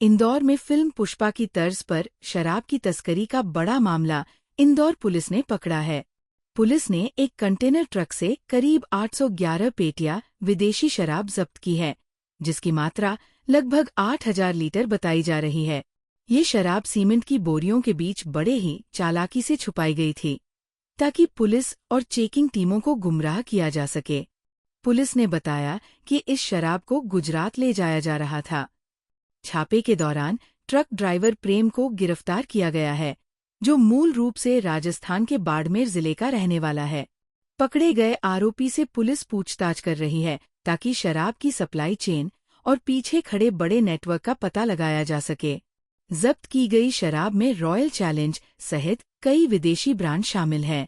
इंदौर में फिल्म पुष्पा की तर्ज पर शराब की तस्करी का बड़ा मामला इंदौर पुलिस ने पकड़ा है। पुलिस ने एक कंटेनर ट्रक से करीब 811 पेटियां विदेशी शराब जब्त की है, जिसकी मात्रा लगभग 8000 लीटर बताई जा रही है। ये शराब सीमेंट की बोरियों के बीच बड़े ही चालाकी से छुपाई गई थी, ताकि पुलिस और चेकिंग टीमों को गुमराह किया जा सके। पुलिस ने बताया कि इस शराब को गुजरात ले जाया जा रहा था। छापे के दौरान ट्रक ड्राइवर प्रेम को गिरफ्तार किया गया है, जो मूल रूप से राजस्थान के बाड़मेर जिले का रहने वाला है। पकड़े गए आरोपी से पुलिस पूछताछ कर रही है, ताकि शराब की सप्लाई चेन और पीछे खड़े बड़े नेटवर्क का पता लगाया जा सके। जब्त की गई शराब में रॉयल चैलेंज सहित कई विदेशी ब्रांड शामिल हैं।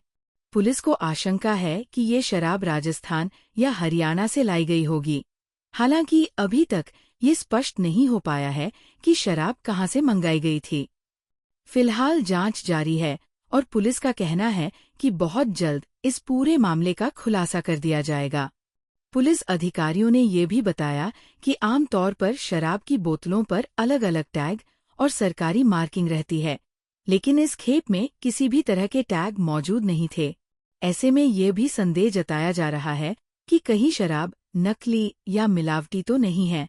पुलिस को आशंका है कि ये शराब राजस्थान या हरियाणा से लाई गई होगी। हालांकि अभी तक ये स्पष्ट नहीं हो पाया है कि शराब कहां से मंगाई गई थी। फिलहाल जांच जारी है और पुलिस का कहना है कि बहुत जल्द इस पूरे मामले का खुलासा कर दिया जाएगा। पुलिस अधिकारियों ने ये भी बताया कि आमतौर पर शराब की बोतलों पर अलग अलग टैग और सरकारी मार्किंग रहती है, लेकिन इस खेप में किसी भी तरह के टैग मौजूद नहीं थे। ऐसे में ये भी संदेह जताया जा रहा है कि कहीं शराब नकली या मिलावटी तो नहीं है।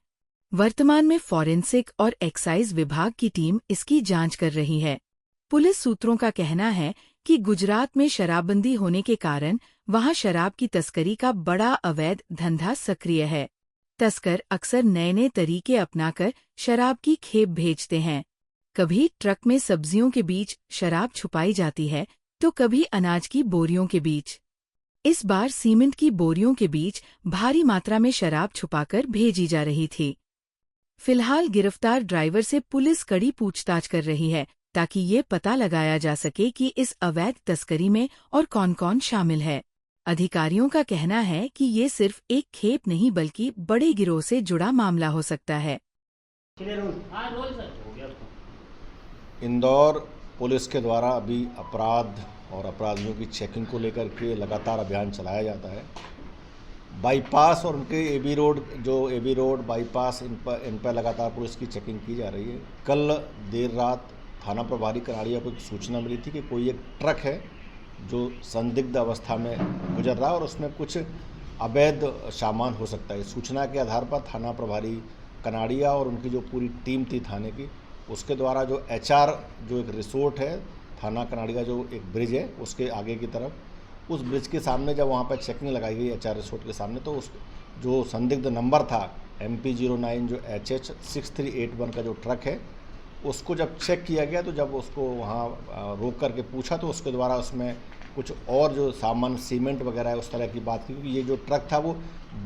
वर्तमान में फॉरेंसिक और एक्साइज विभाग की टीम इसकी जांच कर रही है। पुलिस सूत्रों का कहना है कि गुजरात में शराबबंदी होने के कारण वहां शराब की तस्करी का बड़ा अवैध धंधा सक्रिय है। तस्कर अक्सर नए नए तरीके अपनाकर शराब की खेप भेजते हैं। कभी ट्रक में सब्जियों के बीच शराब छुपाई जाती है, तो कभी अनाज की बोरियों के बीच। इस बार सीमेंट की बोरियों के बीच भारी मात्रा में शराब छुपाकर भेजी जा रही थी। फिलहाल गिरफ्तार ड्राइवर से पुलिस कड़ी पूछताछ कर रही है, ताकि ये पता लगाया जा सके कि इस अवैध तस्करी में और कौन कौन शामिल है। अधिकारियों का कहना है कि ये सिर्फ एक खेप नहीं बल्कि बड़े गिरोह से जुड़ा मामला हो सकता है। इंदौर पुलिस के द्वारा अभी अपराध और अपराधियों की चेकिंग को लेकर के लगातार अभियान चलाया जाता है। बाईपास और उनके एबी रोड बाईपास इन पर लगातार पुलिस की चेकिंग की जा रही है। कल देर रात थाना प्रभारी कनाड़िया को एक सूचना मिली थी कि कोई एक ट्रक है जो संदिग्ध अवस्था में गुजर रहा है और उसमें कुछ अवैध सामान हो सकता है। सूचना के आधार पर थाना प्रभारी कनाड़िया और उनकी जो पूरी टीम थी थाने की, उसके द्वारा जो HR जो एक रिसोर्ट है थाना कनाड़िया, जो एक ब्रिज है उसके आगे की तरफ, उस ब्रिज के सामने जब वहाँ पर चेकिंग लगाई गई HR रिसोर्ट के सामने, तो उस जो संदिग्ध नंबर था MP09 जो HH6381 का जो ट्रक है, उसको जब चेक किया गया तो जब उसको वहाँ रोक करके पूछा तो उसके द्वारा उसमें कुछ और जो सामान सीमेंट वगैरह है उस तरह की बात की, क्योंकि ये जो ट्रक था वो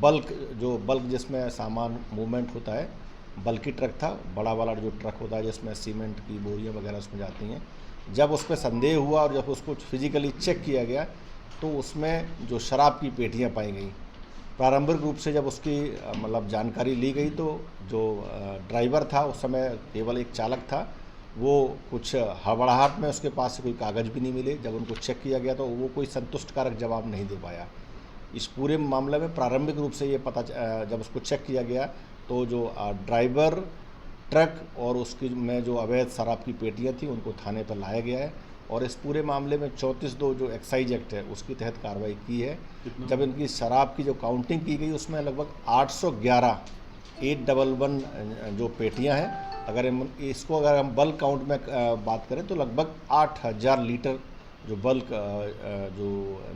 बल्क जिसमें सामान मूवमेंट होता है, बल्कि ट्रक था, बड़ा वाला जो ट्रक होता है जिसमें सीमेंट की बोरियां वगैरह उसमें जाती हैं। जब उस पर संदेह हुआ और जब उसको फिजिकली चेक किया गया तो उसमें जो शराब की पेटियां पाई गई। प्रारंभिक रूप से जब उसकी मतलब जानकारी ली गई तो जो ड्राइवर था उस समय केवल एक चालक था, वो कुछ हड़बड़ाहट में उसके पास से कोई कागज़ भी नहीं मिले। जब उनको चेक किया गया तो वो कोई संतुष्टकारक जवाब नहीं दे पाया। इस पूरे मामले में प्रारंभिक रूप से ये पता जब उसको चेक किया गया तो जो ड्राइवर, ट्रक और उसकी में जो अवैध शराब की पेटियां थी उनको थाने पर लाया गया है और इस पूरे मामले में 34(2) जो एक्साइज एक्ट है उसके तहत कार्रवाई की है। जब इनकी शराब की जो काउंटिंग की गई उसमें लगभग 811 जो पेटियां हैं, अगर हम बल्क काउंट में बात करें तो लगभग 8000 लीटर जो बल्क जो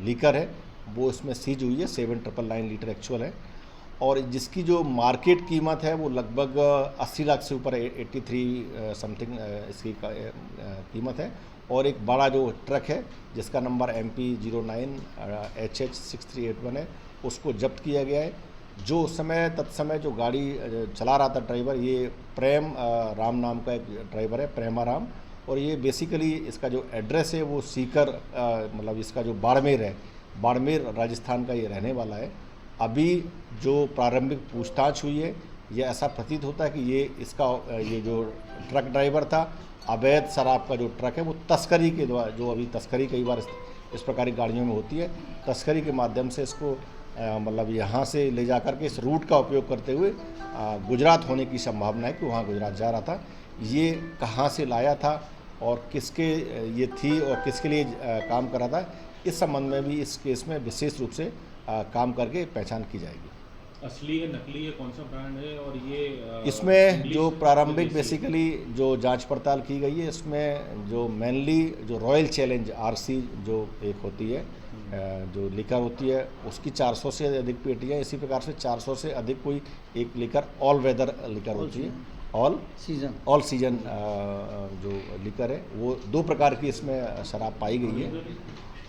लीकर है वो इसमें सीज हुई है। 7999 लीटर एक्चुअल है और जिसकी जो मार्केट कीमत है वो लगभग 80 लाख से ऊपर 83 समथिंग इसकी कीमत है। और एक बड़ा जो ट्रक है जिसका नंबर MP09 HH6381 है उसको जब्त किया गया है। जो तत्समय जो गाड़ी चला रहा था ड्राइवर, ये प्रेम राम नाम का एक ड्राइवर है, प्रेमा राम, और ये बेसिकली इसका जो एड्रेस है वो सीकर मतलब इसका जो बाड़मेर है, बाड़मेर राजस्थान का ये रहने वाला है। अभी जो प्रारंभिक पूछताछ हुई है ये ऐसा प्रतीत होता है कि ये जो ट्रक ड्राइवर था, अवैध शराब का जो ट्रक है वो तस्करी के द्वारा, जो अभी तस्करी कई बार इस प्रकार की गाड़ियों में होती है, तस्करी के माध्यम से इसको मतलब यहाँ से ले जा कर के इस रूट का उपयोग करते हुए गुजरात होने की संभावना है कि वहाँ गुजरात जा रहा था। ये कहाँ से लाया था और किसके ये थी और किसके लिए काम कर रहा था, इस संबंध में भी इस केस में विशेष रूप से काम करके पहचान की जाएगी। असली है, नकली है, कौन सा ब्रांड है और ये इसमें जो प्रारंभिक बेसिकली जो जांच पड़ताल की गई है, इसमें जो मेनली जो रॉयल चैलेंज आरसी जो एक होती है जो लिकर होती है, उसकी 400 से अधिक पेटियाँ, इसी प्रकार से 400 से अधिक कोई एक लिकर ऑल वेदर लिकर होती है, ऑल सीजन जो लिकर है, वो 2 प्रकार की इसमें शराब पाई गई है।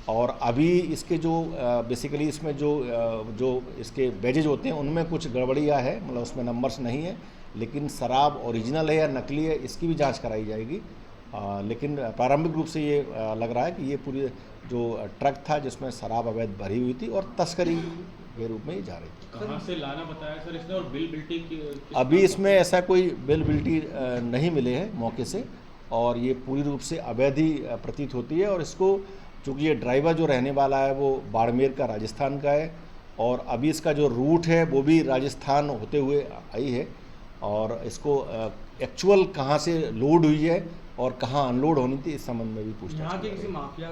और अभी इसके जो बेसिकली इसमें जो इसके बैजेज होते हैं उनमें कुछ गड़बड़ियाँ है, मतलब उसमें नंबर्स नहीं है, लेकिन शराब ओरिजिनल है या नकली है इसकी भी जांच कराई जाएगी। लेकिन प्रारंभिक रूप से ये लग रहा है कि ये पूरी जो ट्रक था जिसमें शराब अवैध भरी हुई थी और तस्करी के रूप में ही जा रही थी। कहाँ से लाना बताया सर इसने, और बिल बिल्टी अभी इसमें ऐसा कोई बिल बिल्टी नहीं मिले हैं मौके से, और ये पूरी रूप से अवैध ही प्रतीत होती है। और इसको चूँकि ये ड्राइवर जो रहने वाला है वो बाड़मेर का, राजस्थान का है, और अभी इसका जो रूट है वो भी राजस्थान होते हुए आई है, और इसको एक्चुअल कहाँ से लोड हुई है और कहाँ अनलोड होनी थी इस संबंध में भी पूछताछ की जाएगी।